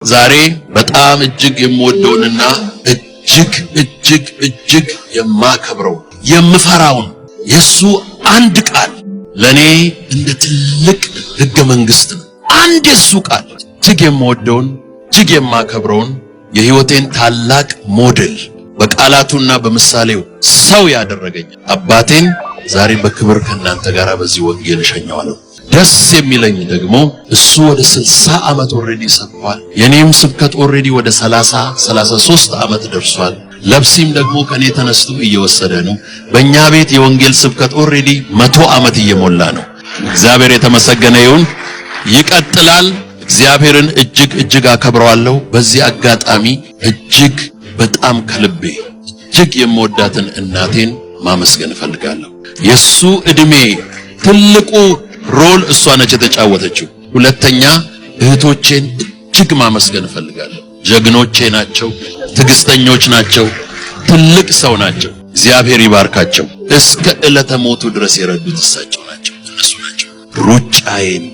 ዛሬ በጣም እጅግ የምወደውንና እጅግ የማከብረው የምፈራውን የሱ አንድ ቃል ለኔ እንደ ትልቅ ሕገ መንግሥት ነው። አንድ የሱ ቃል እጅግ የምወደውን እጅግ የማከብረውን የሕይወቴን ታላቅ ሞዴል በቃላቱና በምሳሌው ሰው ያደረገኝ አባቴን ዛሬ በክብር ከእናንተ ጋር በዚህ ወንጌል እሸኘዋለሁ። ደስ የሚለኝ ደግሞ እሱ ወደ 60 ዓመት ኦሬዲ ሰብኳል። የኔም ስብከት ኦሬዲ ወደ 33 ዓመት ደርሷል። ለብሲም ደግሞ ከኔ ተነስቶ እየወሰደ ነው። በእኛ ቤት የወንጌል ስብከት ኦሬዲ 100 ዓመት እየሞላ ነው። እግዚአብሔር የተመሰገነ ይሁን። ይቀጥላል። እግዚአብሔርን እጅግ አከብረዋለሁ። በዚህ አጋጣሚ እጅግ በጣም ከልቤ እጅግ የምወዳትን እናቴን ማመስገን እፈልጋለሁ። የሱ ዕድሜ ትልቁ ሮል እሷ ነች የተጫወተችው። ሁለተኛ እህቶቼን እጅግ ማመስገን እፈልጋለሁ። ጀግኖቼ ናቸው፣ ትዕግስተኞች ናቸው፣ ትልቅ ሰው ናቸው። እግዚአብሔር ይባርካቸው። እስከ ዕለተ ሞቱ ድረስ የረዱት እሳቸው ናቸው፣ እነሱ ናቸው። ሩጫዬን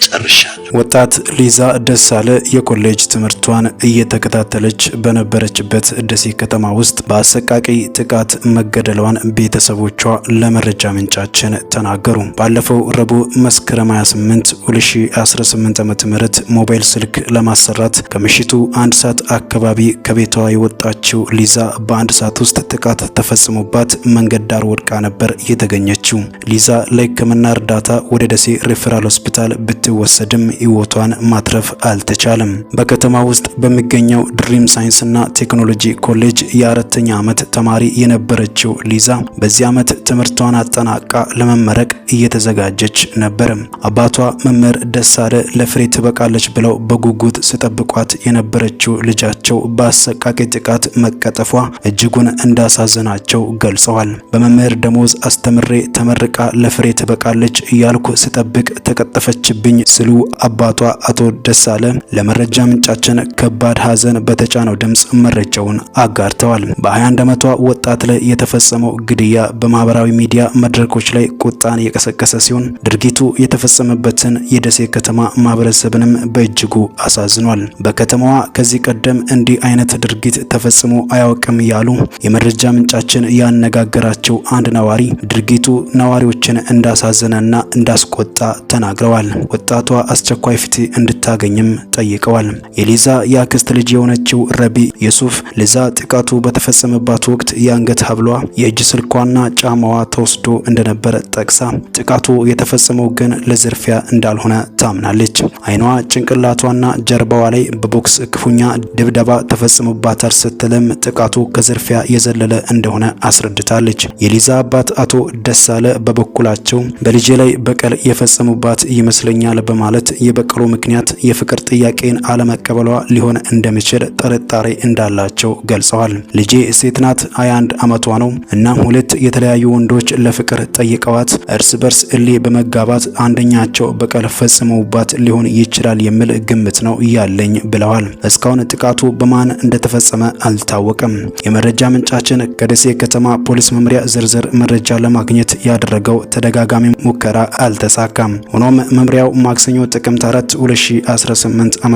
ጨርሻለሁ። ወጣት ሊዛ ደሳለ የኮሌጅ ትምህርቷን እየተከታተለች በነበረችበት ደሴ ከተማ ውስጥ በአሰቃቂ ጥቃት መገደሏን ቤተሰቦቿ ለመረጃ ምንጫችን ተናገሩ። ባለፈው ረቡዕ መስከረም 28 2018 ዓ.ም ሞባይል ስልክ ለማሰራት ከምሽቱ 1 ሰዓት አካባቢ ከቤቷ የወጣችው ሊዛ በ1 ሰዓት ውስጥ ጥቃት ተፈጽሞባት መንገድ ዳር ወድቃ ነበር የተገኘችው። ሊዛ ለሕክምና እርዳታ ወደ ደሴ ሪፈራል ሆስፒታል ብትወሰድም ሕይወቷን ማትረፍ አልተቻለም። በከተማ ውስጥ በሚገኘው ድሪም ሳይንስና ቴክኖሎጂ ኮሌጅ የ4ኛ ዓመት ተማሪ የነበረችው ሊዛ በዚህ ዓመት ትምህርቷን አጠናቃ ለመመረቅ እየተዘጋጀች ነበር። አባቷ መምህር ደሳለ ለፍሬ ትበቃለች ብለው በጉጉት ሲጠብቋት የነበረችው ልጃቸው በአሰቃቂ ጥቃት መቀጠፏ እጅጉን እንዳሳዘናቸው ገልጸዋል። በመምህር ደሞዝ አስተምሬ ተመርቃ ለፍሬ ትበቃለች እያልኩ ስጠብቅ ተቀጠፈችብኝ ሲሉ አባቷ አቶ ደሳለ ለመረጃ ምንጫችን ከባድ ሐዘን በተጫነው ድምጽ መረጃውን አጋርተዋል። በ21 ዓመቷ ወጣት ላይ የተፈጸመው ግድያ በማህበራዊ ሚዲያ መድረኮች ላይ ቁጣን የቀሰቀሰ ሲሆን ድርጊቱ የተፈጸመበትን የደሴ ከተማ ማህበረሰብንም በእጅጉ አሳዝኗል። በከተማዋ ከዚህ ቀደም እንዲህ አይነት ድርጊት ተፈጽሞ አያውቅም ያሉ የመረጃ ምንጫችን ያነጋገራቸው አንድ ነዋሪ ድርጊቱ ነዋሪዎችን እንዳሳዘነና እንዳስቆጣ ተናግረዋል። ወጣቷ አስቸኳይ ፍትህ እንድታገኝም ጠይቀዋል። የሊዛ የአክስት ልጅ የሆነችው ረቢ ዩሱፍ ሊዛ ጥቃቱ በተፈጸመባት ወቅት የአንገት ሀብሏ፣ የእጅ ስልኳና ጫማዋ ተወስዶ እንደነበረ ጠቅሳ ጥቃቱ የተፈጸመው ግን ለዝርፊያ እንዳልሆነ ታምናለች። አይኗ፣ ጭንቅላቷና ጀርባዋ ላይ በቦክስ ክፉኛ ድብደባ ተፈጽሞባታል ስትልም ጥቃቱ ከዝርፊያ የዘለለ እንደሆነ አስረድታለች። የሊዛ አባት አቶ ደሳለ በበኩላቸው በልጄ ላይ በቀል የፈጸሙባት ይመስለኛል በማለት የበቀሉ ምክንያት የፍቅር ጥያቄን አለመቀበሏ ሊሆን እንደሚችል ጥርጣሬ እንዳላቸው ገልጸዋል። ልጄ ሴት ናት፣ 21 ዓመቷ ነው እና 2 የተለያዩ ወንዶች ለፍቅር ጠይቀዋት እርስ በርስ እልህ በመጋባት አንደኛቸው በቀል ፈጽመውባት ሊሆን ይችላል የሚል ግምት ነው ያለኝ ብለዋል። እስካሁን ጥቃቱ በማን እንደተፈጸመ አልታወቀም። የመረጃ ምንጫችን ከደሴ ከተማ ፖሊስ መምሪያ ዝርዝር መረጃ ለማግኘት ያደረገው ተደጋጋሚ ሙከራ አልተሳካም። ሆኖም መምሪያው ማክሰኞ ጥቅምት 4 2018 ዓ.ም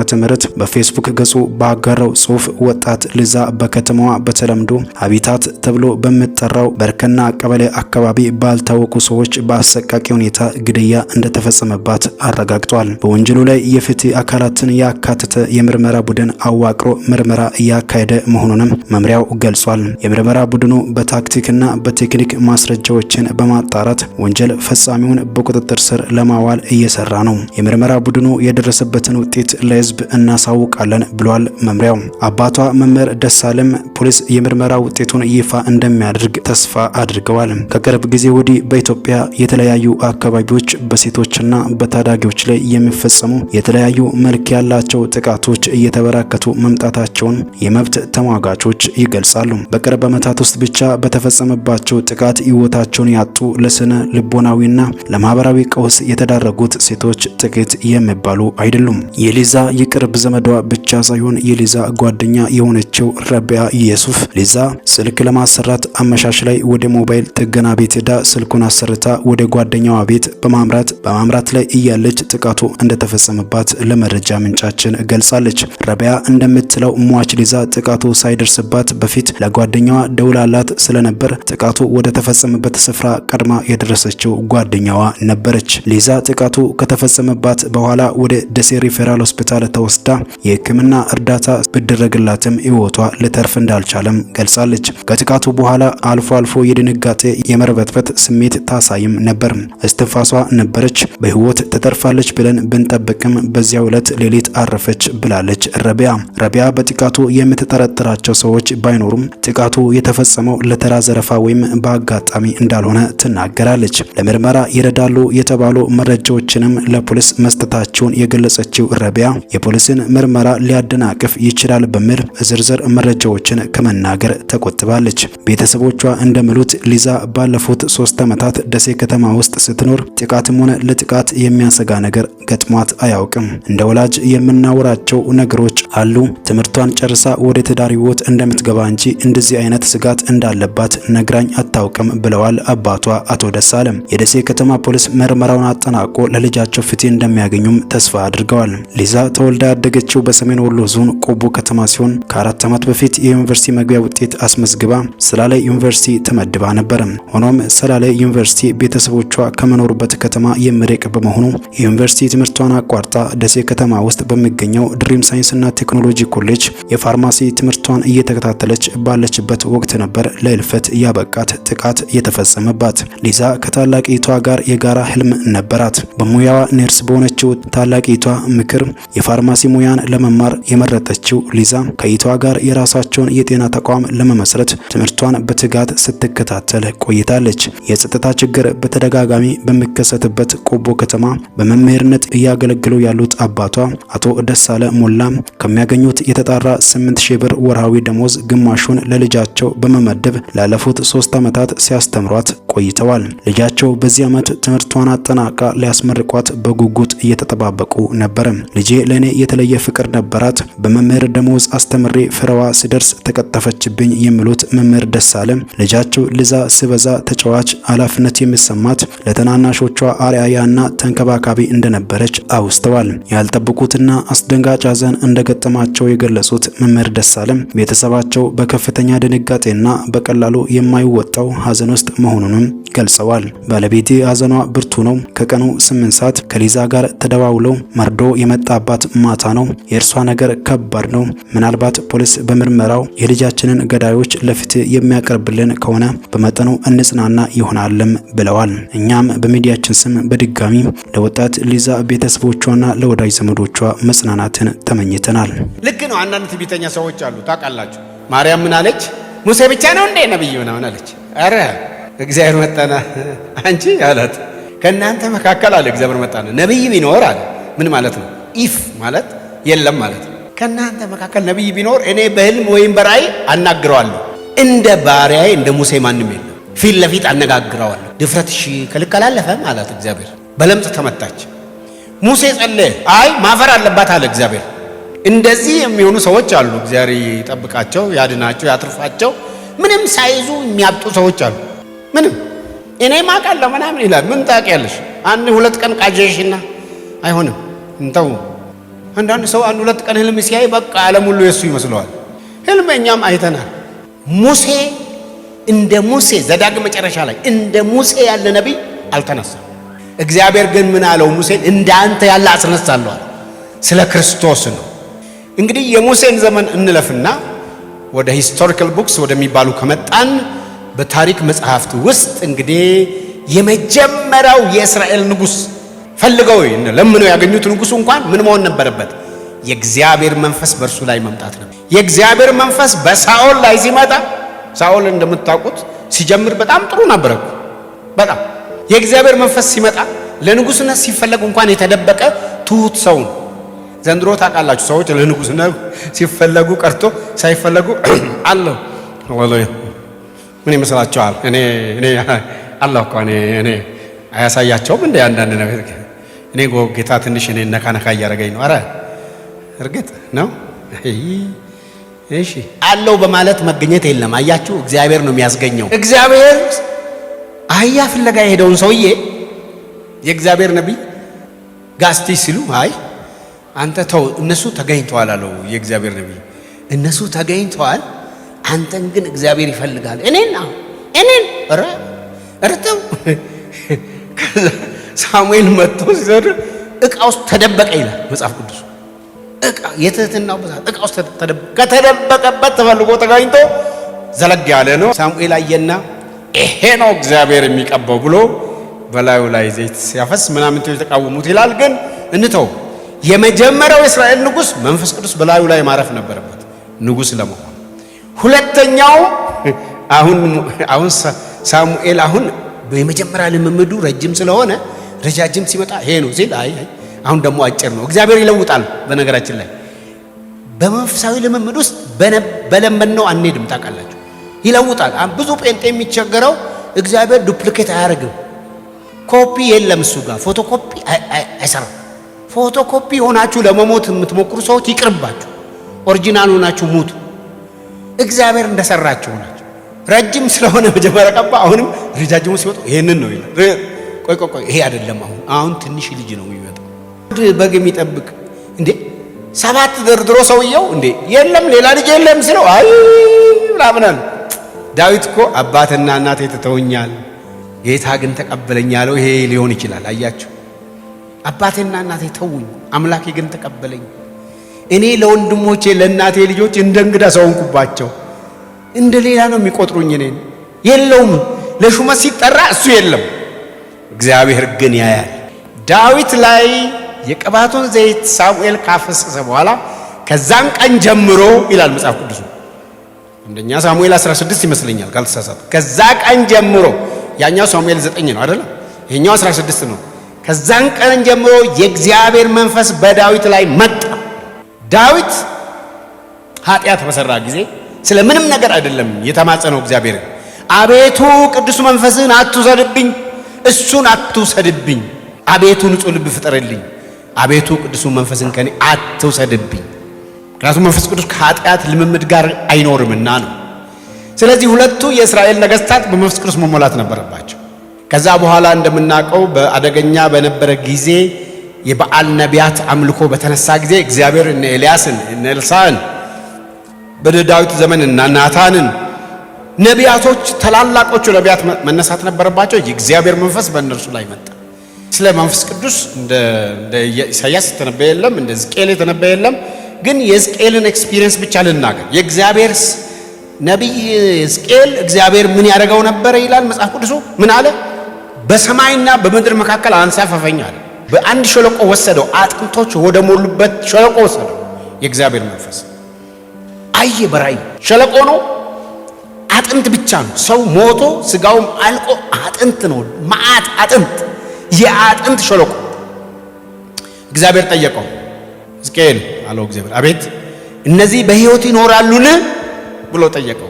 በፌስቡክ ገጹ ባጋራው ጽሑፍ ወጣት ሊዛ በከተማዋ በተለምዶ ሀቢታት ተብሎ በሚጠራው በርከና ቀበሌ አካባቢ ባልታወቁ ሰዎች በአሰቃቂ ሁኔታ ግድያ እንደተፈጸመባት አረጋግጧል። በወንጀሉ ላይ የፍትህ አካላትን ያካተተ የምርመራ ቡድን አዋቅሮ ምርመራ እያካሄደ መሆኑንም መምሪያው ገልጿል። የምርመራ ቡድኑ በታክቲክና በቴክኒክ ማስረጃዎችን በማጣራት ወንጀል ፈጻሚውን በቁጥጥር ስር ለማዋል እየሰራ ነው። የምርመራ ቡድኑ የደረሰበትን ውጤት ለህዝብ እናሳውቃለን ብሏል መምሪያው። አባቷ መምህር ደሳለም ፖሊስ የምርመራ ውጤቱን ይፋ እንደሚያደርግ ተስፋ አድርገዋል። ከቅርብ ጊዜ ወዲህ በኢትዮጵያ የተለያዩ አካባቢዎች በሴቶችና በታዳጊዎች ላይ የሚፈጸሙ የተለያዩ መልክ ያላቸው ጥቃቶች እየተበራከቱ መምጣታቸውን የመብት ተሟጋቾች ይገልጻሉ። በቅርብ ዓመታት ውስጥ ብቻ በተፈጸመባቸው ጥቃት ህይወታቸውን ያጡ፣ ለስነ ልቦናዊና ለማህበራዊ ቀውስ የተዳረጉት ሴቶች ጥቂት የሚባሉ አይደሉም። የሊዛ የቅርብ ዘመዷ ብቻ ሳይሆን የሊዛ ጓደኛ የሆነችው ረቢያ ዩሱፍ ሊዛ ስልክ ለማሰራት አመሻሽ ላይ ወደ ሞባይል ጥገና ቤት ሄዳ ስልኩን አሰርታ ወደ ጓደኛዋ ቤት በማምራት ላይ እያለች ጥቃቱ እንደተፈጸመባት ለመረጃ ምንጫችን ገልጻለች። ረቢያ እንደምትለው ሟች ሊዛ ጥቃቱ ሳይደርስባት በፊት ለጓደኛዋ ደውላላት ስለነበር ጥቃቱ ወደ ተፈጸመበት ስፍራ ቀድማ የደረሰችው ጓደኛዋ ነበረች። ሊዛ ጥቃቱ ከተፈጸመባት በኋላ ወደ ደሴ ሪፈራል ሆስፒታል ተወስዳ የሕክምና እርዳታ ቢደረግላትም ሕይወቷ ልተርፍ እንዳልቻለም ገልጻለች። ከጥቃቱ በኋላ አልፎ አልፎ የድንጋጤ የመርበትበት ስሜት ታሳይም ነበር። እስትንፋሷ ነበረች። በህይወት ተተርፋለች ብለን ብንጠብቅም በዚያው ዕለት ሌሊት አረፈች ብላለች ረቢያ በጥቃቱ የምትጠረጥራቸው ሰዎች ባይኖሩም ጥቃቱ የተፈጸመው ለተራ ዘረፋ ወይም በአጋጣሚ እንዳልሆነ ትናገራለች። ለምርመራ ይረዳሉ የተባሉ መረጃዎችንም ለፖሊስ መስጠታቸውን የገለጸችው ረቢያ የፖሊስን ምርመራ ሊያደናቅፍ ይችላል በሚል ዝርዝር መረጃዎችን ከመናገር ተቆጥባለች። ቤተሰቦቿ እንደሚሉት ሊዛ ባለፉት 3 ዓመታት ደሴ ከተማ ውስጥ ስትኖር ጥቃትም ሆነ ለጥቃት የሚያሰጋ ነገር ገጥሟት አያውቅም። እንደ ወላጅ የምናወራቸው ነገሮች አሉ። ትምህርቷን ጨርሳ ወደ ትዳር ህይወት እንደምትገባ እንጂ እንደዚህ አይነት ስጋት እንዳለባት ነግራኝ አታውቅም ብለዋል አባቷ አቶ ደሳለም። የደሴ ከተማ ፖሊስ ምርመራውን አጠናቆ ለልጃቸው ፍትህ እንደሚያገኙም ተስፋ አድርገዋል። ሊዛ ተወልዳ ያደገችው በሰሜን ወሎ ዞን ቆቦ ከተማ ሲሆን ከ4 ዓመት በፊት የዩኒቨርሲቲ መግቢያ ውጤት አስመዝግባ ሰላሌ ዩኒቨርሲቲ ተመድባ ነበር። ሆኖም ሰላሌ ዩኒቨርሲቲ ቤተሰቦቿ ከመኖሩበት ከተማ የሚርቅ በመሆኑ የዩኒቨርሲቲ ትምህርቷን አቋርጣ ደሴ ከተማ ውስጥ በሚገኘው ድሪም ሳይንስና ቴክኖሎጂ ኮሌጅ የፋርማሲ ትምህርቷን እየተከታተለች ባለችበት ወቅት ነበር ለህልፈት ያበቃት ጥቃት የተፈጸመባት። ሊዛ ከታላቂቷ ጋር የጋራ ህልም ነበራት። በሙያዋ ነርስ በሆነችው ታላቂቷ ምክር የፋርማሲ ሙያን ለመማር የመረጠችው ሊዛ ከይቷ ጋር የራሳቸውን የጤና ተቋም ለመመስረት ትምህርቷን በትጋት ስትከታተል ቆይታለች። የጸጥታ ችግር በተደጋጋሚ በሚከሰትበት ቆቦ ከተማ በመምህርነት እያገለገሉ ያሉት አባቷ አቶ ደሳለ ሞላ ከሚያገኙት የተጣራ 8000 ብር ወርሃዊ ደሞዝ ግማሹን ለልጃቸው በመመደብ ላለፉት 3 ዓመታት ሲያስተምሯት ቆይተዋል። ልጃቸው በዚህ ዓመት ትምህርቷን አጠናቃ ሊያስመርቋት በጉጉት እየተጠባበቁ ነበር። ልጄ ለኔ የተለየ ፍቅር ነበራት። በመምህር ደሞዝ አስተምሬ ፍሬዋ ሲደርስ ተቀጠፈችብኝ የሚሉት መምህር ደሳለ ልጃቸው ሊዛ ሲበዛ ተጫዋች፣ ኃላፊነት የሚሰማት ለተናናሾቿ አርአያና ተንከባካቢ እንደነበረች አውስተዋል። ያልጠበቁትና አስደንጋጭ ሐዘን እንደገጠማቸው የገለጹት መምህር ደሳለም ቤተሰባቸው በከፍተኛ ድንጋጤና በቀላሉ የማይወጣው ሐዘን ውስጥ መሆኑንም ገልጸዋል። ባለቤቴ ሐዘኗ ብርቱ ነው። ከቀኑ 8 ሰዓት ከሊዛ ጋር ተደዋውለው መርዶ የመጣባት ማታ ነው። የእርሷ ነገር ከባድ ነው። ምናልባት ፖሊስ በምርመራው የልጃችንን ገዳዮች ለፍትህ የሚያቀርብልን ከሆነ በመጠኑ እንጽናና ይሆናልም ብለዋል። እኛም በሚዲያችን ስም በድጋሚ ለወጣት ሊዛ ቤተሰቦቿና ለወዳጅ ዘመዶቿ መጽናናትን ተመኝተናል። ልክ ነው። አንዳንድ ትዕቢተኛ ሰዎች አሉ። ታውቃላችሁ፣ ማርያም ምን አለች? ሙሴ ብቻ ነው እንዴ ነብይ ምናምን አለች። አረ እግዚአብሔር መጣና አንቺ አላት ከእናንተ መካከል አለ እግዚአብሔር መጣና ነብይ ቢኖር አለ። ምን ማለት ነው? ኢፍ ማለት የለም ማለት ነው። ከእናንተ መካከል ነብይ ቢኖር እኔ በህልም ወይም በራእይ አናግረዋለሁ። እንደ ባሪያዬ እንደ ሙሴ ማንም የለም። ፊት ለፊት አነጋግረዋለሁ። ድፍረትሽ ከልክ አላለፈም አላት እግዚአብሔር። በለምጽ ተመታች። ሙሴ ጸለየ። አይ ማፈር አለባት አለ እግዚአብሔር። እንደዚህ የሚሆኑ ሰዎች አሉ። እግዚአብሔር ይጠብቃቸው፣ ያድናቸው፣ ያትርፋቸው። ምንም ሳይዙ የሚያብጡ ሰዎች አሉ። ምንም እኔ ማቃለሁ ምናምን ይላል። ምን ታውቂያለሽ? 1-2 ቀን ቃጀሽና አይሆንም እንተው። አንዳንድ ሰው 1-2 ቀን ህልም ሲያይ በቃ ዓለም ሁሉ የሱ ይመስለዋል። ህልም እኛም አይተናል። ሙሴ እንደ ሙሴ ዘዳግም መጨረሻ ላይ እንደ ሙሴ ያለ ነቢይ አልተነሳም። እግዚአብሔር ግን ምን አለው? ሙሴን እንዳንተ ያለ አስነሳለሁ። ስለ ክርስቶስ ነው። እንግዲህ የሙሴን ዘመን እንለፍና ወደ ሂስቶሪካል ቡክስ ወደሚባሉ ከመጣን በታሪክ መጽሐፍት ውስጥ እንግዲህ የመጀመሪያው የእስራኤል ንጉስ ፈልገው ለምነው ያገኙት ንጉስ እንኳን ምን መሆን ነበረበት? የእግዚአብሔር መንፈስ በእርሱ ላይ መምጣት ነበር። የእግዚአብሔር መንፈስ በሳኦል ላይ ሲመጣ፣ ሳኦል እንደምታውቁት ሲጀምር በጣም ጥሩ ነበር እኮ በጣም። የእግዚአብሔር መንፈስ ሲመጣ ለንጉስነት ሲፈለግ እንኳን የተደበቀ ትሁት ሰው ነው። ዘንድሮ ታውቃላችሁ ሰዎች ለንጉስነት ሲፈለጉ ቀርቶ ሳይፈለጉ አለው ወላሂ ምን ይመስላችኋል? እኔ አላህ እኮ እኔ አያሳያቸውም እንደ አንዳንድ ነገር እኔ ጌታ ትንሽ እኔ ነካ እያደረገኝ ነው። አረ እርግጥ ነው እሺ አለው በማለት መገኘት የለም። አያችሁ እግዚአብሔር ነው የሚያስገኘው። እግዚአብሔር አህያ ፍለጋ የሄደውን ሰውዬ የእግዚአብሔር ነቢይ ጋስቲ ሲሉ አይ አንተ ተው እነሱ ተገኝተዋል አለው የእግዚአብሔር ነቢይ። እነሱ ተገኝተዋል፣ አንተን ግን እግዚአብሔር ይፈልጋል። እኔን ተው። ሳሙኤል መጥቶ ሲዘር ዕቃ ውስጥ ተደበቀ ይላል መጽሐፍ ቅዱስ። ዕቃ የትህትናው ብዛት ዕቃ ውስጥ ከተደበቀበት ተፈልጎ ተገኝቶ ዘለግ ያለ ነው። ሳሙኤል አየና ይሄ ነው እግዚአብሔር የሚቀባው ብሎ በላዩ ላይ ዘይት ሲያፈስ ምናምን ተቃወሙት ይላል። ግን እንተው። የመጀመሪያው የእስራኤል ንጉሥ መንፈስ ቅዱስ በላዩ ላይ ማረፍ ነበረበት ንጉሥ ለመሆን። ሁለተኛው አሁን ሳሙኤል አሁን የመጀመሪያ ልምምዱ ረጅም ስለሆነ ረጃጅም ሲመጣ ይሄ ነው ሲል አይ አሁን ደግሞ አጭር ነው። እግዚአብሔር ይለውጣል። በነገራችን ላይ በመንፈሳዊ ልምምድ ውስጥ በለመድነው አንሄድም። ታውቃላችሁ ይለውጣል። ብዙ ጴንጤ የሚቸገረው እግዚአብሔር ዱፕሊኬት አያደርግም። ኮፒ የለም እሱ ጋር ፎቶኮፒ አይሰራም። ፎቶኮፒ ሆናችሁ ለመሞት የምትሞክሩ ሰዎች ይቅርባችሁ። ኦሪጂናል ሆናችሁ ሙቱ። እግዚአብሔር እንደሰራችሁ ሆናችሁ። ረጅም ስለሆነ መጀመሪያ ቀባ። አሁንም ረጃጅሙ ሲወጡ ይሄንን ነው ይላል። ቆይ ይሄ አይደለም። አሁን ትንሽ ልጅ ነው የሚመጣው በግ የሚጠብቅ እንዴ 7 ደርድሮ ሰውየው እንዴ የለም ሌላ ልጅ የለም ሲለው አይ ብላምናል። ዳዊት እኮ አባትና እናቴ ትተውኛል ጌታ ግን ተቀበለኝ ያለው ይሄ ሊሆን ይችላል። አያችሁ አባቴና እናቴ ተውኝ አምላኬ ግን ተቀበለኝ። እኔ ለወንድሞቼ ለእናቴ ልጆች እንደ እንግዳ ሰውንኩባቸው፣ እንደ ሌላ ነው የሚቆጥሩኝ። እኔን የለውም ለሹመት ሲጠራ እሱ የለም፣ እግዚአብሔር ግን ያያል። ዳዊት ላይ የቅባቱን ዘይት ሳሙኤል ካፈሰሰ በኋላ ከዛን ቀን ጀምሮ ይላል መጽሐፍ ቅዱስ አንደኛ ሳሙኤል 16 ይመስለኛል ካልተሳሳተ። ከዛ ቀን ጀምሮ ያኛው ሳሙኤል 9 ነው አይደል? ይሄኛው 16 ነው። ከዛን ቀን ጀምሮ የእግዚአብሔር መንፈስ በዳዊት ላይ መጣ። ዳዊት ኃጢአት በሰራ ጊዜ ስለምንም ነገር አይደለም የተማጸነው እግዚአብሔር። አቤቱ ቅዱስ መንፈስን አትውሰድብኝ፣ እሱን አትውሰድብኝ። አቤቱ ንጹሕ ልብ ፍጠርልኝ፣ አቤቱ ቅዱስ መንፈስን ከኔ አትውሰድብኝ። ምክንያቱም መንፈስ ቅዱስ ከኃጢአት ልምምድ ጋር አይኖርምና ነው። ስለዚህ ሁለቱ የእስራኤል ነገሥታት በመንፈስ ቅዱስ መሞላት ነበረባቸው። ከዛ በኋላ እንደምናውቀው በአደገኛ በነበረ ጊዜ የበዓል ነቢያት አምልኮ በተነሳ ጊዜ እግዚአብሔር እነ ኤልያስን እነ ኤልሳዕን በዳዊት ዘመን እና ናታንን ነቢያቶች ታላላቆቹ ነቢያት መነሳት ነበረባቸው። የእግዚአብሔር መንፈስ በእነርሱ ላይ መጣ። ስለ መንፈስ ቅዱስ እንደ ኢሳይያስ የተነበየ የለም፣ እንደ ሕዝቅኤል የተነበየ የለም። ግን የሕዝቅኤልን ኤክስፒሪየንስ ብቻ ልናገር። የእግዚአብሔር ነቢይ ሕዝቅኤል እግዚአብሔር ምን ያደርገው ነበር ይላል መጽሐፍ ቅዱሱ። ምን አለ? በሰማይና በምድር መካከል አንሳፈፈኝ አለ። በአንድ ሸለቆ ወሰደው፣ አጥንቶች ወደ ሞሉበት ሸለቆ ወሰደው። የእግዚአብሔር መንፈስ አየ። በራእይ ሸለቆ ነው፣ አጥንት ብቻ ነው። ሰው ሞቶ ስጋውም አልቆ አጥንት ነው፣ መዓት አጥንት፣ የአጥንት ሸለቆ። እግዚአብሔር ጠየቀው፣ ሕዝቅኤል አለው እግዚአብሔር፣ አቤት እነዚህ በሕይወት ይኖራሉን ብሎ ጠየቀው።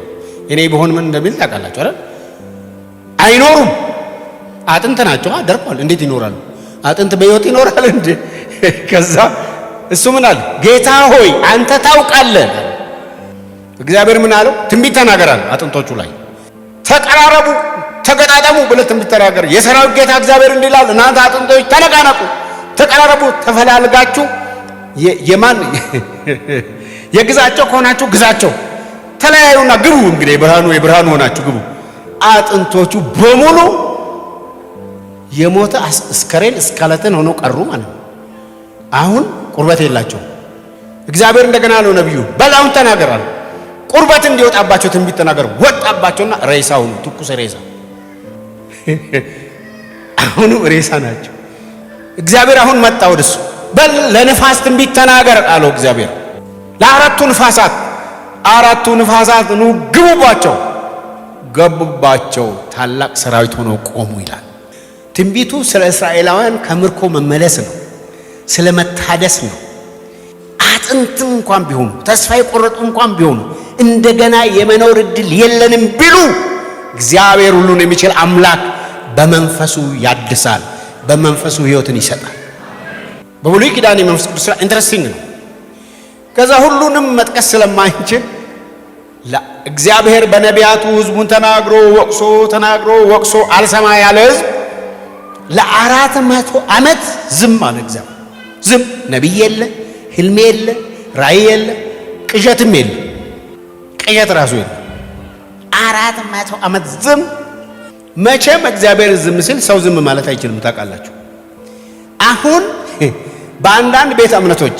እኔ ቢሆን ምን እንደሚል ታውቃላችሁ አይደል? አይኖሩም፣ አጥንት ናቸው፣ ደርቋል። እንዴት ይኖራሉ? አጥንት በሕይወት ይኖራል እንዴ? ከዛ እሱ ምን አለ? ጌታ ሆይ አንተ ታውቃለህ። እግዚአብሔር ምን አለው? ትንቢት ተናገራል። አጥንቶቹ ላይ ተቀራረቡ፣ ተገጣጠሙ ብለህ ትንቢት ተናገር። የሰራዊት ጌታ እግዚአብሔር እንዲህ ይላል፣ እናንተ አጥንቶች ተነቃነቁ፣ ተቀራረቡ፣ ተፈላልጋችሁ የማን የግዛቸው ከሆናችሁ ግዛቸው፣ ተለያዩና ግቡ። እንግዲህ የብርሃኑ ሆናችሁ ግቡ። አጥንቶቹ በሙሉ የሞተ አስከሬን እስካለተን ሆነው ቀሩ ማለት ነው። አሁን ቁርበት የላቸው። እግዚአብሔር እንደገና አለው ነብዩ፣ በላውን ተናገራል፣ ቁርበት እንዲወጣባቸው ትንቢት ተናገር። ወጣባቸውና ሬሳው ነው፣ ትኩስ ሬሳ። አሁን ሬሳ ናቸው። እግዚአብሔር አሁን መጣ ወደሱ። በል ለነፋስ ትንቢት ተናገር አለው እግዚአብሔር። ለአራቱ ንፋሳት ኑ ግቡባቸው። ገቡባቸው፣ ታላቅ ሰራዊት ሆነው ቆሙ ይላል። ትንቢቱ ስለ እስራኤላውያን ከምርኮ መመለስ ነው፣ ስለ መታደስ ነው። አጥንት እንኳን ቢሆኑ ተስፋ የቆረጡ እንኳን ቢሆኑ እንደገና የመኖር እድል የለንም ቢሉ እግዚአብሔር ሁሉን የሚችል አምላክ በመንፈሱ ያድሳል፣ በመንፈሱ ሕይወትን ይሰጣል። በብሉይ ኪዳን የመንፈስ ቅዱስ ሥራ ኢንትረስቲንግ ነው። ከዛ ሁሉንም መጥቀስ ስለማንችል እግዚአብሔር በነቢያቱ ሕዝቡን ተናግሮ ወቅሶ አልሰማ ያለ ሕዝብ ለ400 ዓመት ዝም አለ። እግዚአብሔር ዝም። ነቢይ የለ፣ ህልም የለ፣ ራእይ የለ፣ ቅዠትም የለ፣ ቅዠት ራሱ የለ። 400 ዓመት ዝም። መቼም እግዚአብሔር ዝም ሲል ሰው ዝም ማለት አይችልም። ታውቃላችሁ። አሁን በአንዳንድ ቤተ እምነቶች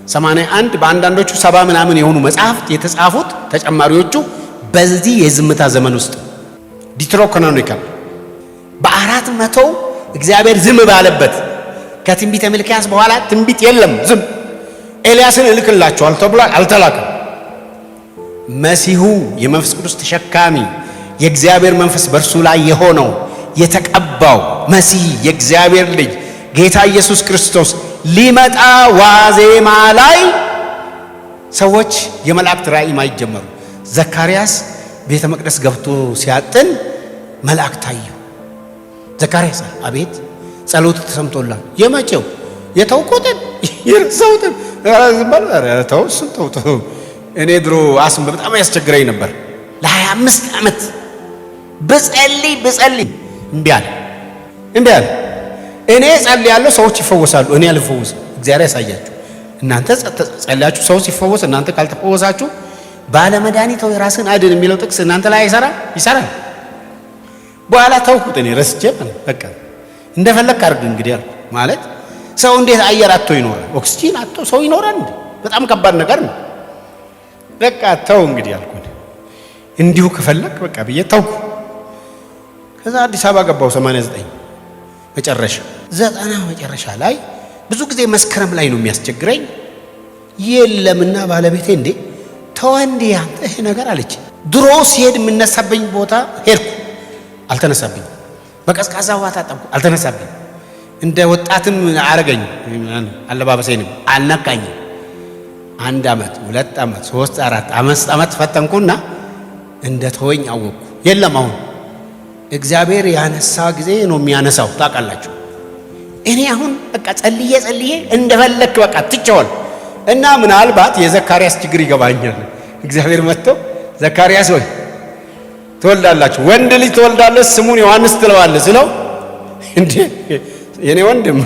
81 በአንዳንዶቹ 70 ምናምን የሆኑ መጽሐፍት የተጻፉት ተጨማሪዎቹ በዚህ የዝምታ ዘመን ውስጥ ዲትሮካኖኒካል በ400 እግዚአብሔር ዝም ባለበት ከትንቢተ ሚልክያስ በኋላ ትንቢት የለም፣ ዝም። ኤልያስን እልክላቸዋል ተብሏል፣ አልተላከም። መሲሁ የመንፈስ ቅዱስ ተሸካሚ የእግዚአብሔር መንፈስ በእርሱ ላይ የሆነው የተቀባው መሲህ የእግዚአብሔር ልጅ ጌታ ኢየሱስ ክርስቶስ ሊመጣ ዋዜማ ላይ ሰዎች የመላእክት ራእይ ማየት ጀመሩ። ዘካርያስ ቤተ መቅደስ ገብቶ ሲያጥን መልአክ ታየው። ዘካርያስ አቤት ጸሎት ተሰምቶላል። የመቼው የተውኩትን የረሳሁትን ተው። እኔ ድሮ አስም በጣም ያስቸግረኝ ነበር። ለ25 ዓመት ብጸልይ እምቢ አለ። እኔ ጸልያለሁ፣ ሰዎች ይፈወሳሉ፣ እኔ አልፈወስም። እግዚአብሔር ያሳያችሁ። እናንተ ጸልያችሁ ሰው ሲፈወስ እናንተ ካልተፈወሳችሁ ባለመድኃኒት ወይ ራስን አድን የሚለው ጥቅስ እናንተ ላይ ይሰራል። በኋላ ተውኩት። እኔ ረስቼ በቃ እንደፈለክ አድርግ እንግዲህ አልኩ። ማለት ሰው እንዴት አየር አጥቶ ይኖራል? ኦክሲጂን አጥቶ ሰው ይኖራል እንዴ? በጣም ከባድ ነገር ነው። በቃ ተው እንግዲህ አልኩ። እንዲሁ ከፈለክ በቃ ብዬ ተውኩ። ከዛ አዲስ አበባ ገባው 89 መጨረሻ 90 መጨረሻ ላይ ብዙ ጊዜ መስከረም ላይ ነው የሚያስቸግረኝ። የለምና ባለቤቴ እንዴ ተወንዴ አንተ ይሄ ነገር አለች። ድሮ ሲሄድ የምነሳብኝ ቦታ ሄድኩ፣ አልተነሳብኝ። በቀዝቃዛ ውሃ ታጠብኩ፣ አልተነሳብኝ። እንደ ወጣትም አረገኝ፣ አለባበሴንም አልነካኝም። 1 ዓመት 2 ዓመት 3 4 5 ዓመት ፈተንኩና እንደ ተወኝ አወቅኩ። የለም አሁን እግዚአብሔር ያነሳ ጊዜ ነው የሚያነሳው። ታውቃላችሁ። እኔ አሁን በቃ ጸልዬ እንደፈለክ በቃ ትጨዋል። እና ምናልባት የዘካርያስ ችግር ይገባኛል። እግዚአብሔር መጥቶ ዘካርያስ ሆይ ትወልዳላችሁ፣ ወንድ ልጅ ትወልዳለህ፣ ስሙን ዮሐንስ ትለዋለህ ስለው እንዴ የኔ ወንድም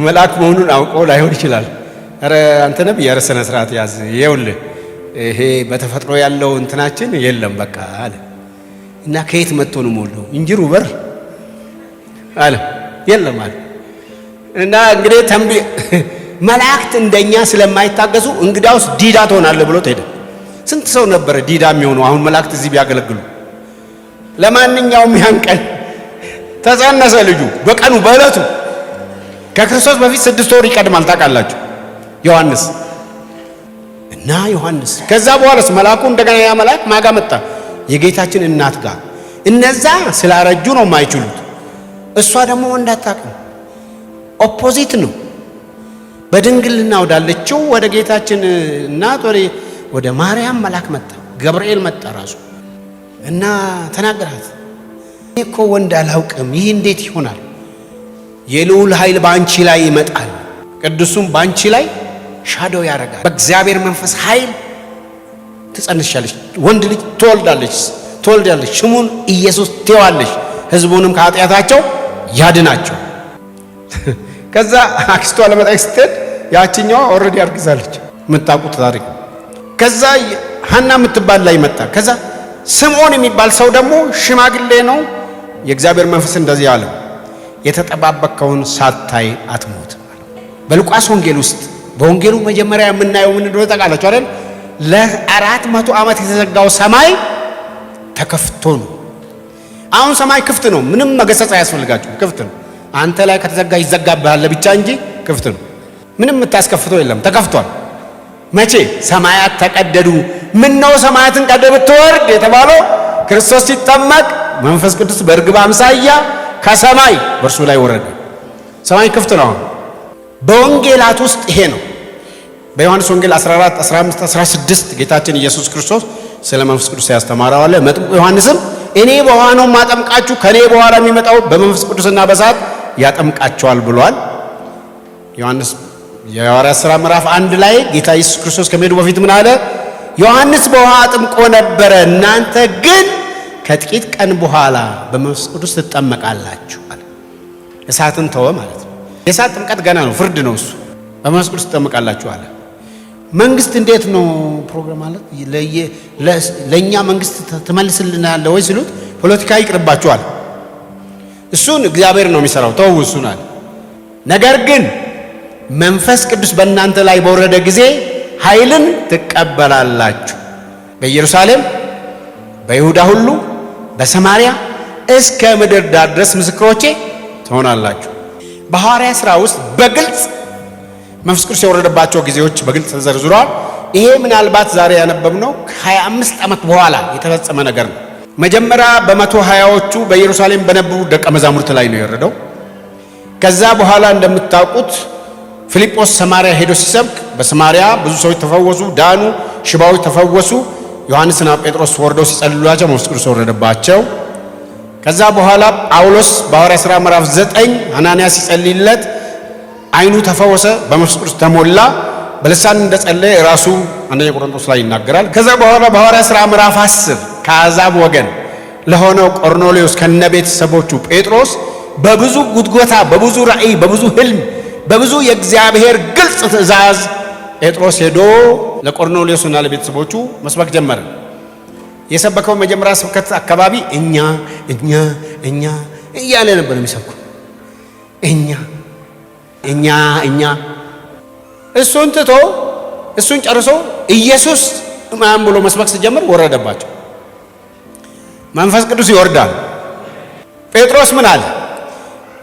መልአክ መሆኑን አውቆ ላይሆን ይችላል። ኧረ አንተ ነብይ ኧረ ስነ ስርዓት ያዝ፣ ይኸውልህ ይሄ በተፈጥሮ ያለው እንትናችን የለም በቃ አለ። እና ከየት መጥቶ ነው የምወልደው? እንጅሩ በር አለ የለም አለ። እና እንግዲህ መላእክት እንደኛ ስለማይታገሱ እንግዳውስ ዲዳ ትሆናለህ ብሎ ሄደ። ስንት ሰው ነበረ ዲዳ የሚሆነው አሁን መላእክት እዚህ ቢያገለግሉ። ለማንኛውም ያን ቀን ተጸነሰ ልጁ በቀኑ በዕለቱ። ከክርስቶስ በፊት 6 ወር ይቀድማል ታውቃላችሁ ዮሐንስ። እና ዮሐንስ ከዛ በኋላስ መልአኩ እንደገና ያ መልአክ ማጋ መጣ የጌታችን እናት ጋር። እነዛ ስላረጁ ነው የማይችሉት፣ እሷ ደግሞ ወንድ አታውቅም። ኦፖዚት ነው። በድንግልና ወዳለችው ወደ ጌታችን እናት ወደ ማርያም መልአክ መጣ፣ ገብርኤል መጣ ራሱ እና ተናገራት። እኔ እኮ ወንድ አላውቅም፣ ይህ እንዴት ይሆናል? የልዑል ኃይል በአንቺ ላይ ይመጣል፣ ቅዱሱም በአንቺ ላይ ሻዶ ያደርጋል። በእግዚአብሔር መንፈስ ኃይል ትጸንሻለሽ፣ ወንድ ልጅ ትወልዳለሽ፣ ስሙን ኢየሱስ ትይዋለሽ፣ ሕዝቡንም ከኃጢአታቸው ያድናቸው። ከዛ አክስቷ ለመጣች ስትሄድ ያችኛዋ ኦልሬዲ አርግዛለች፣ የምታውቁት ታሪክ። ከዛ ሐና የምትባል ላይ መጣ። ከዛ ስምዖን የሚባል ሰው ደግሞ ሽማግሌ ነው። የእግዚአብሔር መንፈስ እንደዚህ አለ፣ የተጠባበከውን ሳታይ አትሞት። በሉቃስ ወንጌል ውስጥ በወንጌሉ መጀመሪያ የምናየው ምን እንደሆነ ታውቃላችሁ አይደል? ለ400 ዓመት የተዘጋው ሰማይ ተከፍቶ ነው። አሁን ሰማይ ክፍት ነው፣ ምንም መገሰጽ አያስፈልጋችሁ፣ ክፍት ነው። አንተ ላይ ከተዘጋ ይዘጋብሃል ብቻ እንጂ ክፍት ነው። ምንም የምታስከፍተው የለም፣ ተከፍቷል። መቼ? ሰማያት ተቀደዱ። ምን ነው ሰማያትን ቀደ ብትወርድ የተባለው ክርስቶስ ሲጠመቅ መንፈስ ቅዱስ በርግብ አምሳያ ከሰማይ በእርሱ ላይ ወረደ። ሰማይ ክፍት ነው። በወንጌላት ውስጥ ይሄ ነው። በዮሐንስ ወንጌል 14 15 16 ጌታችን ኢየሱስ ክርስቶስ ስለ መንፈስ ቅዱስ ያስተማረው አለ። መጥምቁ ዮሐንስም እኔ በውኃ ነው የማጠምቃችሁ፣ ከኔ በኋላ የሚመጣው በመንፈስ ቅዱስና በእሳት ያጠምቃቸዋል ብሏል። ዮሐንስ የሐዋርያት ሥራ ምዕራፍ 1 ላይ ጌታ ኢየሱስ ክርስቶስ ከመሄዱ በፊት ምን አለ? ዮሐንስ በውሃ አጥምቆ ነበረ፣ እናንተ ግን ከጥቂት ቀን በኋላ በመንፈስ ቅዱስ ትጠመቃላችሁ አለ። እሳትን ተወ ማለት ነው። የእሳት ጥምቀት ገና ነው፣ ፍርድ ነው እሱ። በመንፈስ ቅዱስ ትጠመቃላችሁ አለ። መንግስት እንዴት ነው ፕሮግራም ማለት ለኛ መንግስት ትመልስልናል ወይ ሲሉት ፖለቲካ ይቅርባችኋል፣ እሱን እግዚአብሔር ነው የሚሰራው፣ ተው እሱን አለ። ነገር ግን መንፈስ ቅዱስ በእናንተ ላይ በወረደ ጊዜ ኃይልን ትቀበላላችሁ፣ በኢየሩሳሌም በይሁዳ ሁሉ በሰማርያ እስከ ምድር ዳር ድረስ ምስክሮቼ ትሆናላችሁ። በሐዋርያት ሥራ ውስጥ በግልጽ መንፈስ ቅዱስ የወረደባቸው ጊዜዎች በግልጽ ተዘርዝረዋል። ይሄ ምናልባት ዛሬ ያነበብነው ከ25 ዓመት በኋላ የተፈጸመ ነገር ነው። መጀመሪያ በ120ዎቹ በኢየሩሳሌም በነበሩ ደቀ መዛሙርት ላይ ነው የወረደው። ከዛ በኋላ እንደምታውቁት ፊልጶስ ሰማርያ ሄዶ ሲሰብክ በሰማርያ ብዙ ሰዎች ተፈወሱ፣ ዳኑ፣ ሽባዎች ተፈወሱ። ዮሐንስና ጴጥሮስ ወርደው ሲጸልዩላቸው መንፈስ ቅዱስ ወረደባቸው። ከዛ በኋላ ጳውሎስ በሐዋርያት ሥራ ምዕራፍ 9 ሐናንያ ሲጸልይለት አይኑ ተፈወሰ፣ በመንፈስ ቅዱስ ተሞላ፣ በልሳን እንደጸለየ ራሱ አንደኛ ቆሮንቶስ ላይ ይናገራል። ከዛ በኋላ በሐዋርያት ሥራ ምዕራፍ 10 ከአሕዛብ ወገን ለሆነው ቆርኔሌዎስ ከነቤተሰቦቹ ጴጥሮስ በብዙ ጉትጎታ፣ በብዙ ራእይ፣ በብዙ ህልም፣ በብዙ የእግዚአብሔር ግልጽ ትእዛዝ ጴጥሮስ ሄዶ ለቆርኔሌዎስና ለቤተሰቦቹ መስበክ ጀመረ። የሰበከው መጀመሪያ ስብከት አካባቢ እኛ እያለ ነበር የሚሰብከው። እኛ እሱን ትቶ እሱን ጨርሶ ኢየሱስ ማን ብሎ መስበክ ሲጀምር ወረደባቸው። መንፈስ ቅዱስ ይወርዳል። ጴጥሮስ ምን አለ?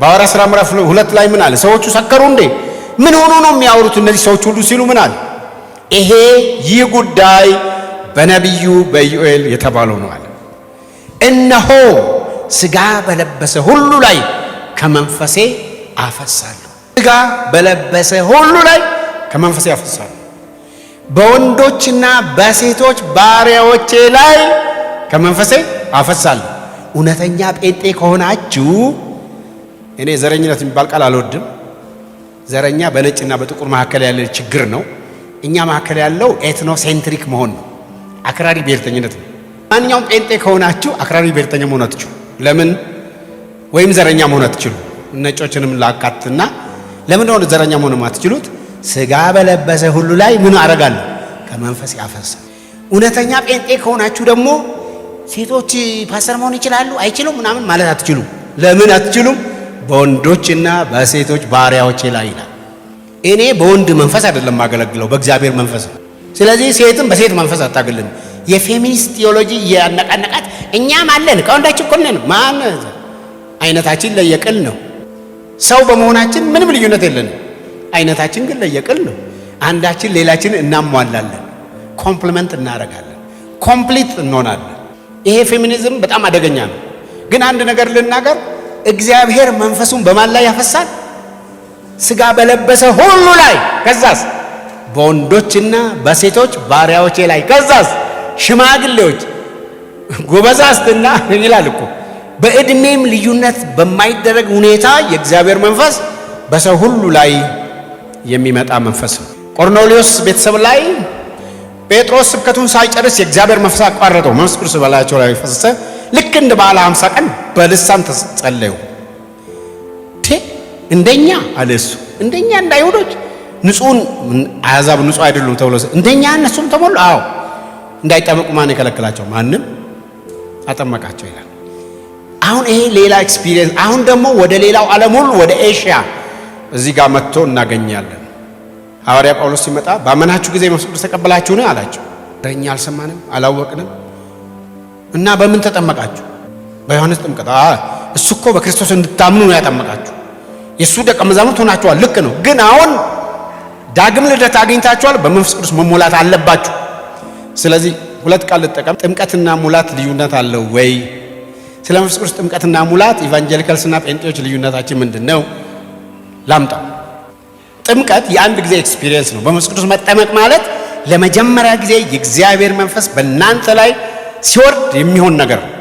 በሐዋርያት ሥራ ምዕራፍ 2 ላይ ምን አለ? ሰዎቹ ሰከሩ እንዴ? ምን ሆኖ ነው የሚያወሩት እነዚህ ሰዎች ሁሉ ሲሉ ምን አለ? ይህ ጉዳይ በነቢዩ በኢዩኤል የተባለው ነው አለ። እነሆ ሥጋ በለበሰ ሁሉ ላይ ከመንፈሴ አፈሳለሁ። ሥጋ በለበሰ ሁሉ ላይ ከመንፈሴ አፈሳለሁ። በወንዶችና በሴቶች ባሪያዎቼ ላይ ከመንፈሴ አፈሳለሁ። እውነተኛ ጴንጤ ከሆናችሁ፣ እኔ ዘረኝነት የሚባል ቃል አልወድም። ዘረኛ በነጭና በጥቁር መካከል ያለ ችግር ነው። እኛ መካከል ያለው ኤትኖሴንትሪክ መሆን ነው፣ አክራሪ ብሔርተኝነት ነው። ማንኛውም ጴንጤ ከሆናችሁ አክራሪ ብሔርተኛ መሆን አትችሉ። ለምን? ወይም ዘረኛ መሆን አትችሉ። ነጮችንም ላካትና ለምን ሆነ ዘረኛ መሆን አትችሉት? ሥጋ በለበሰ ሁሉ ላይ ምን አደርጋለሁ? ከመንፈስ ያፈሳል። እውነተኛ ጴንጤ ከሆናችሁ ደግሞ ሴቶች ፓስተር መሆን ይችላሉ አይችሉም ምናምን ማለት አትችሉም። ለምን አትችሉም? በወንዶችና በሴቶች ባሪያዎቼ ላይ ይላል። እኔ በወንድ መንፈስ አይደለም ማገለግለው፣ በእግዚአብሔር መንፈስ ነው። ስለዚህ ሴትም በሴት መንፈስ አታገልም። የፌሚኒስት ቲዮሎጂ ያነቃነቃት እኛም አለን ከወንዳችን እኮ ነን። ማን አይነታችን ለየቅል ነው። ሰው በመሆናችን ምንም ልዩነት የለንም። አይነታችን ግን ለየቅል ነው። አንዳችን ሌላችን እናሟላለን፣ ኮምፕሊመንት እናደርጋለን፣ ኮምፕሊት እንሆናለን። ይሄ ፌሚኒዝም በጣም አደገኛ ነው። ግን አንድ ነገር ልናገር፣ እግዚአብሔር መንፈሱን በማን ላይ ያፈሳል? ሥጋ በለበሰ ሁሉ ላይ። ከዛስ? በወንዶችና በሴቶች ባሪያዎቼ ላይ። ከዛስ? ሽማግሌዎች፣ ጎበዛዝትና ይላል እኮ በዕድሜም ልዩነት በማይደረግ ሁኔታ የእግዚአብሔር መንፈስ በሰው ሁሉ ላይ የሚመጣ መንፈስ ነው። ቆርኔሌዎስ ቤተሰብ ላይ ጴጥሮስ ስብከቱን ሳይጨርስ የእግዚአብሔር መንፈስ አቋረጠው። መንፈስ ቅዱስ በላያቸው ላይ ፈሰሰ። ልክ እንደ በዓለ 50 ቀን በልሳን ተጸለዩ። እንደኛ አለ እሱ፣ እንደኛ እንደ አይሁዶች ንጹሕን አሕዛብ ንጹሕ አይደሉም ተብሎ እንደኛ እነሱም ተሞሉ። አዎ እንዳይጠመቁ ማን የከለከላቸው? ማንም አጠመቃቸው ይላል። አሁን ይሄ ሌላ ኤክስፒሪየንስ። አሁን ደግሞ ወደ ሌላው ዓለም ሁሉ ወደ ኤሽያ እዚህ ጋር መጥቶ እናገኛለን። ሐዋርያ ጳውሎስ ሲመጣ ባመናችሁ ጊዜ መንፈስ ቅዱስ ተቀበላችሁን አላቸው። እኛ አልሰማንም አላወቅንም። እና በምን ተጠመቃችሁ? በዮሐንስ ጥምቀት። እሱ እኮ በክርስቶስ እንድታምኑ ነው ያጠመቃችሁ። የእሱ ደቀ መዛሙርት ሆናችኋል። ልክ ነው። ግን አሁን ዳግም ልደት አግኝታችኋል። በመንፈስ ቅዱስ መሞላት አለባችሁ። ስለዚህ ሁለት ቃል ልጠቀም። ጥምቀትና ሙላት ልዩነት አለው ወይ? ስለ መንፈስ ቅዱስ ጥምቀትና ሙላት ኢቫንጀሊካልስና ጴንጤዎች ልዩነታችን ምንድን ነው? ላምጣው። ጥምቀት የአንድ ጊዜ ኤክስፒሪየንስ ነው። በመንፈስ ቅዱስ መጠመቅ ማለት ለመጀመሪያ ጊዜ የእግዚአብሔር መንፈስ በእናንተ ላይ ሲወርድ የሚሆን ነገር ነው።